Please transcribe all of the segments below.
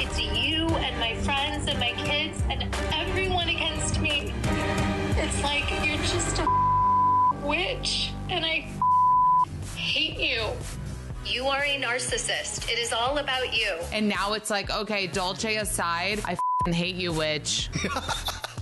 It's you and my friends and my kids and everyone against me. It's like you're just a witch, and I hate you. You are a narcissist. It is all about you. And now it's like, okay, Dolce aside, I hate you, witch.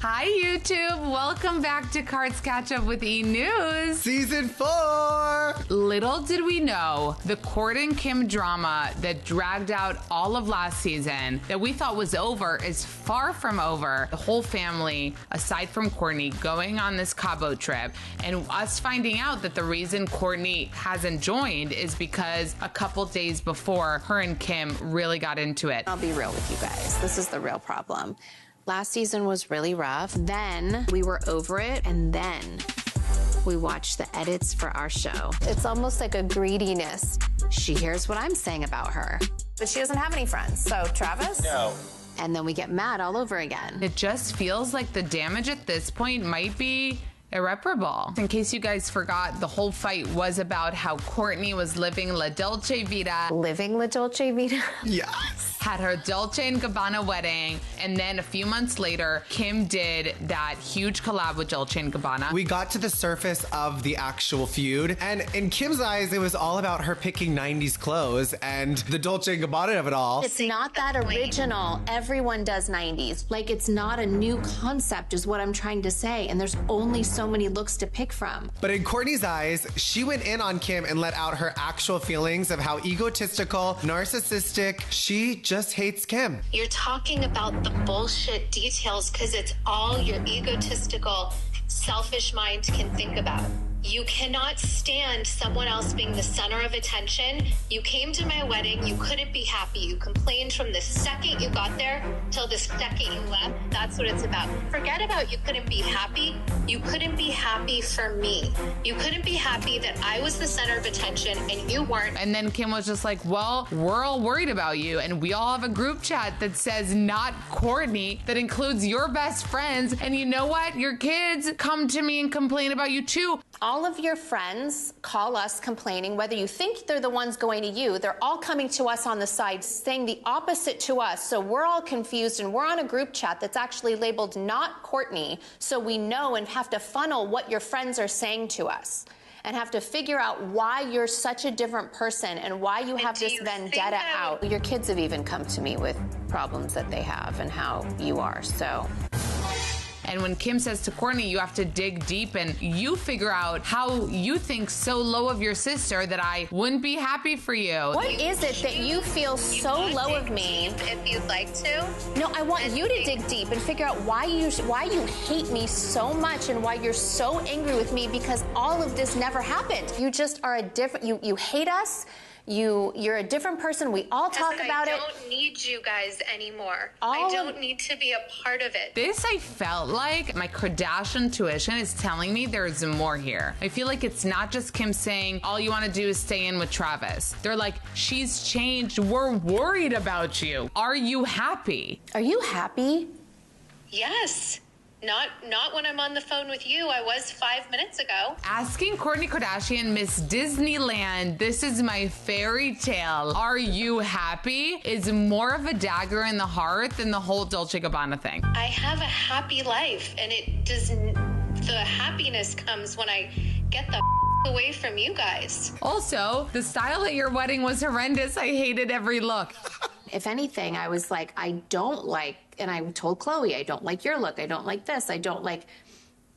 Hi, YouTube. Welcome back to Kards Katch Up with E! News. Season 4. Little did we know, the Kourt and Kim drama that dragged out all of last season that we thought was over is far from over. The whole family, aside from Kourtney, going on this Cabo trip, and us finding out that the reason Kourtney hasn't joined is because a couple days before, her and Kim really got into it. I'll be real with you guys. This is the real problem. Last season was really rough. Then we were over it, and then we watched the edits for our show. It's almost like a greediness. She hears what I'm saying about her, but she doesn't have any friends. So, Travis? No. And then we get mad all over again. It just feels like the damage at this point might be irreparable. In case you guys forgot, the whole fight was about how Kourtney was living La Dolce Vita. Living La Dolce Vita? Yes. Had her Dolce & Gabbana wedding, and then a few months later, Kim did that huge collab with Dolce & Gabbana. We got to the surface of the actual feud, and in Kim's eyes, it was all about her picking 90s clothes and the Dolce & Gabbana of it all. It's not that original. Everyone does 90s. Like, it's not a new concept is what I'm trying to say, and there's only so many looks to pick from. But in Kourtney's eyes, she went in on Kim and let out her actual feelings of how egotistical, narcissistic, she just hates Kim. You're talking about the bullshit details because it's all your egotistical, selfish mind can think about. You cannot stand someone else being the center of attention. You came to my wedding, you couldn't be happy. You complained from the second you got there till the second you left. That's what it's about. Forget about you couldn't be happy. You couldn't be happy for me. You couldn't be happy that I was the center of attention and you weren't. And then Kim was just like, well, we're all worried about you, and we all have a group chat that says not Kourtney, that includes your best friends, and you know what? Your kids come to me and complain about you too. All of your friends call us complaining, whether you think they're the ones going to you, they're all coming to us on the side saying the opposite to us. So we're all confused, and we're on a group chat that's actually labeled not Kourtney. So we know and have to funnel what your friends are saying to us and have to figure out why you're such a different person and why you have this vendetta out. Your kids have even come to me with problems that they have and how you are, so. And when Kim says to Kourtney, you have to dig deep and you figure out how you think so low of your sister that I wouldn't be happy for you. What is it that you feel so low of me? If you'd like to. No, I want you to dig deep and figure out why you hate me so much and why you're so angry with me, because all of this never happened. You just are a different, you hate us. You're a different person. We all talk about it. I don't need you guys anymore. I don't need to be a part of it. This, I felt like my Kardashian tuition is telling me there's more here. I feel like it's not just Kim saying, all you want to do is stay in with Travis. They're like, she's changed. We're worried about you. Are you happy? Are you happy? Yes. Not when I'm on the phone with you. I was 5 minutes ago. Asking Kourtney Kardashian, Miss Disneyland, this is my fairy tale, are you happy? Is more of a dagger in the heart than the whole Dolce & Gabbana thing. I have a happy life, and it doesn't. The happiness comes when I get the away from you guys. Also, the style at your wedding was horrendous. I hated every look. If anything, I was like, I don't like, and I told Khloe, I don't like your look. I don't like this. I don't like,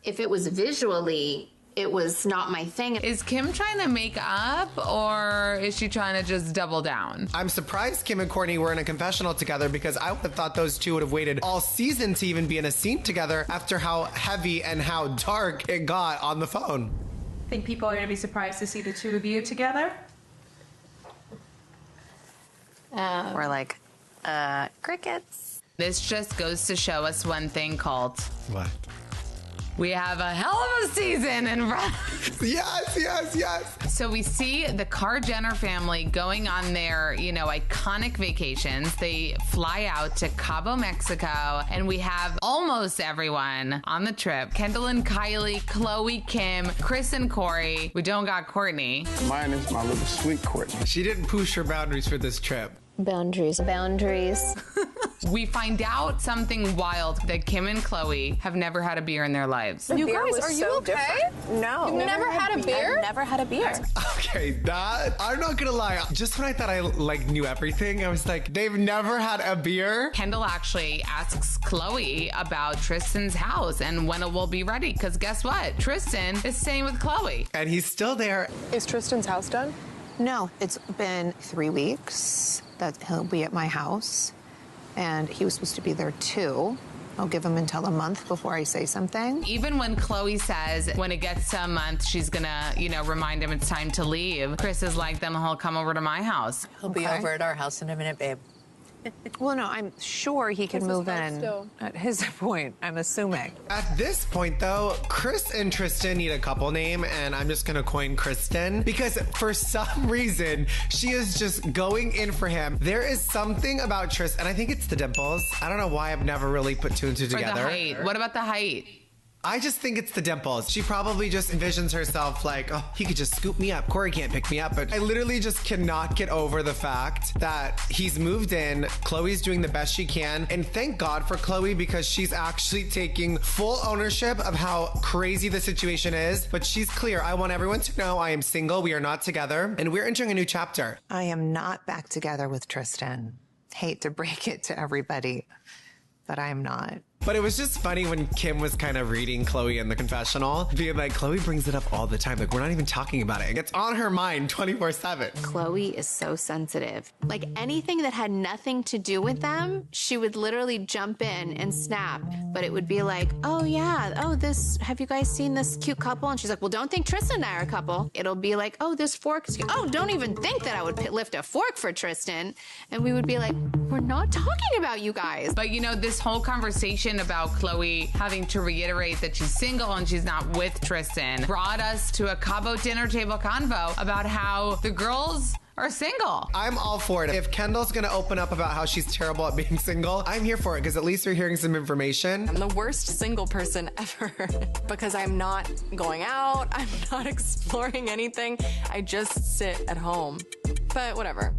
if it was visually, it was not my thing. Is Kim trying to make up, or is she trying to just double down? I'm surprised Kim and Kourtney were in a confessional together, because I would have thought those two would have waited all season to even be in a scene together after how heavy and how dark it got on the phone. I think people are going to be surprised to see the two of you together. We're like, crickets. This just goes to show us one thing, Colt. What? We have a hell of a season in front. Yes, yes, yes. So we see the Kardashian-Jenner family going on their, iconic vacations. They fly out to Cabo, Mexico, and we have almost everyone on the trip. Kendall and Kylie, Khloe, Kim, Kris and Corey. We don't got Kourtney. Mine is my little sweet Kourtney. She didn't push her boundaries for this trip. Boundaries. We find out something wild, that Kim and Khloe have never had a beer in their lives. You guys, are you okay? No. You've never had a beer? I've never had a beer. Okay, that, I'm not gonna lie. Just when I thought I like knew everything, I was like, they've never had a beer? Kendall actually asks Khloe about Tristan's house and when it will be ready. Because guess what? Tristan is staying with Khloe. And he's still there. Is Tristan's house done? No, it's been 3 weeks that he'll be at my house, and he was supposed to be there too. I'll give him until a month before I say something. Even when Khloe says when it gets to a month, she's gonna, remind him it's time to leave, Chris is like, then he'll come over to my house. He'll be over at our house in a minute, babe. Well, no, I'm sure he can move in at his point, I'm assuming. At this point, though, Chris and Tristan need a couple name, and I'm just gonna coin Kristen because for some reason, she is just going in for him. There is something about Tristan, and I think it's the dimples. I don't know why I've never really put two and two together. Or the height. What about the height? I just think it's the dimples. She probably just envisions herself like, oh, he could just scoop me up. Corey can't pick me up. But I literally just cannot get over the fact that he's moved in. Khloe's doing the best she can. And thank God for Khloe because she's actually taking full ownership of how crazy the situation is. But she's clear. I want everyone to know I am single. We are not together. And we're entering a new chapter. I am not back together with Tristan. Hate to break it to everybody, but I am not. But it was just funny when Kim was kind of reading Khloe in the confessional, being like, Khloe brings it up all the time. Like, we're not even talking about it. It's on her mind 24/7. Khloe is so sensitive. Like anything that had nothing to do with them, she would literally jump in and snap. But it would be like, oh yeah, have you guys seen this cute couple? And she's like, well, don't think Tristan and I are a couple. It'll be like, oh, this fork is cute. Oh, don't even think that I would lift a fork for Tristan. And we would be like, we're not talking about you guys. But this whole conversation about Khloe having to reiterate that she's single and she's not with Tristan brought us to a Cabo dinner table convo about how the girls are single. I'm all for it. If Kendall's gonna open up about how she's terrible at being single, I'm here for it because at least we're hearing some information. I'm the worst single person ever because I'm not going out, I'm not exploring anything, I just sit at home. But whatever.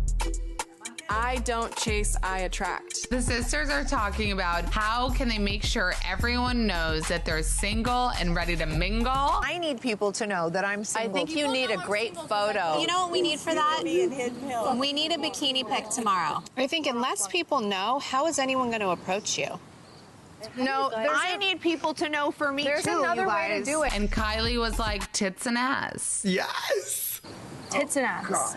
I don't chase, I attract. The sisters are talking about how can they make sure everyone knows that they're single and ready to mingle. I need people to know that I'm single. I think you need a great photo. You know what we need for that? We need a bikini pic tomorrow. I think unless people know, how is anyone going to approach you? No, I need people to know for me There's too, another you way to guys. do it. And Kylie was like, tits and ass. Yes. Tits and ass.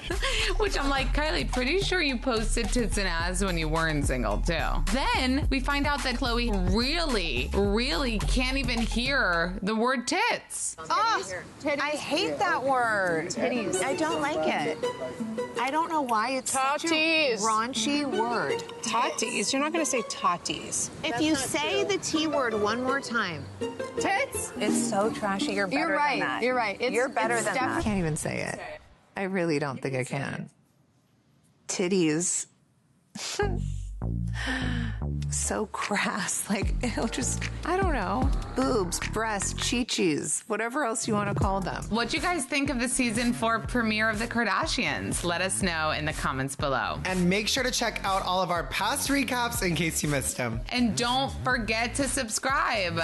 Which I'm like, Kylie, pretty sure you posted tits and ass when you weren't single too. Then we find out that Khloe really can't even hear the word tits. Oh, I hate that word. Titties. I don't like it. I don't know why it's such a raunchy word. Totties. You're not going to say totties. If you say the T word one more time. Tits? It's so trashy. You're better than that. You're right. You're better than that. I can't even say it. I really don't think I can. Titties. So crass. Like, it'll just, I don't know. Boobs, breasts, chi-chis, whatever else you want to call them. What do you guys think of the season 4 premiere of the Kardashians? Let us know in the comments below. And make sure to check out all of our past recaps in case you missed them. And don't forget to subscribe.